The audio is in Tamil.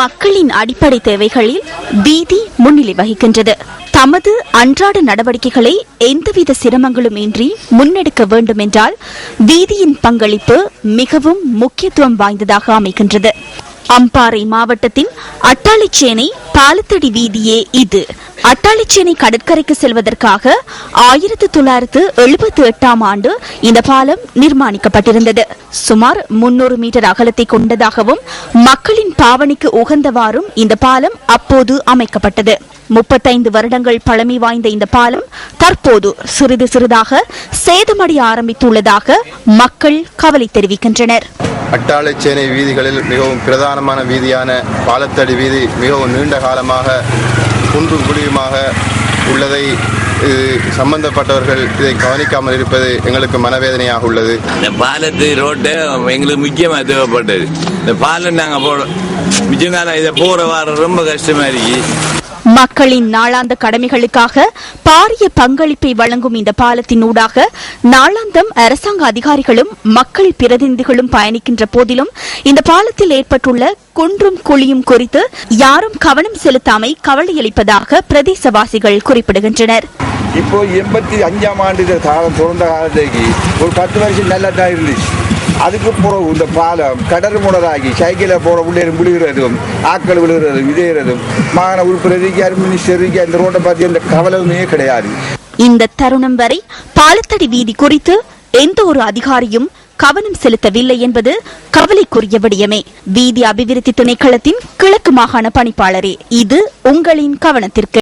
மக்களின் அடிப்படை தேவைகளில் வீதி முன்னிலை வகிக்கின்றது. தமது அன்றாட நடவடிக்கைகளை எந்தவித சிரமங்களும் இன்றி முன்னெடுக்க வேண்டும் என்றால் வீதியின் பங்களிப்பு மிகவும் முக்கியத்துவம் வாய்ந்ததாக அமைகின்றது. அம்பாறை மாவட்டத்தின் அட்டாளிச்சேனை பாலத்தடி வீதியே இது. அட்டாளிச்சேனை கடற்கரைக்கு செல்வதற்காக 1978 ஆண்டு இந்த பாலம் நிர்மாணிக்கப்பட்டிருந்தது. சுமார் 300 மீட்டர் அகலத்தை கொண்டதாகவும் மக்களின் பாவனைக்கு உகந்தவாறும் இந்த பாலம் அப்போது அமைக்கப்பட்டது. 35 வருடங்கள் பழமை வாய்ந்த இந்த பாலம் தற்போது சிறிது சிறிதாக சேதமடைய ஆரம்பித்துள்ளதாக மக்கள் கவலை தெரிவிக்கின்றனர். அட்டாளிச்சேனை வீதிகளில் மிகவும் பிரதானமான வீதியான பாலத்தடி வீதி மிகவும் நீண்ட காலமாக குன்றும் குழியுமாக உள்ளதை சம்பந்தப்பட்டவர்கள் இதை கவனிக்காமல் இருப்பது எங்களுக்கு மனவேதனையாக உள்ளது. இந்த பாலத்து ரோட்டு எங்களுக்கு முக்கியமாக தேவைப்பட்டது. இந்த பாலம் நாங்கள் மிச்சம் காலம் இதை போற வாரம் ரொம்ப கஷ்டமா இருக்கு. மக்களின் நாளாந்த கடமைகளுக்காக பாரிய பங்களிப்பை வழங்கும் இந்த பாலத்தின் ஊடாக நாளாந்தம் அரசாங்க அதிகாரிகளும் மக்கள் பிரதிநிதிகளும் பயணிக்கின்ற போதிலும் இந்த பாலத்தில் ஏற்பட்டுள்ள குன்றும் குழியும் குறித்து யாரும் கவனம் செலுத்தாமை கவலையளிப்பதாக பிரதேசவாசிகள் குறிப்பிடுகின்றனர். இப்போ 85ஆம் ஆண்டு தொடர்ந்த காலத்துக்கு ஒரு 10 வருஷம் நல்லா தான் இருந்துச்சு. அதுக்கு பிறகு இந்த பாலம் கடல் முடராகி சைக்கிளை போற உள்ளே விழுகிறதும் ஆக்கள் விழுகிறதும் இதேறதும் மாகாண உறுப்பினருக்கு மினிஸ்டருக்கு இந்த ரோட்டை பற்றி எந்த கவலையுமே கிடையாது. இந்த தருணம் வரை பாலத்தடி வீதி குறித்து எந்த ஒரு அதிகாரியும் கவனம் செலுத்தவில்லை என்பது கவலைக்குரிய விடயமே. வீதி அபிவிருத்தி திணைக்களத்தின் கிழக்கு மாகாண பணிப்பாளரே, இது உங்களின் கவனத்திற்கு.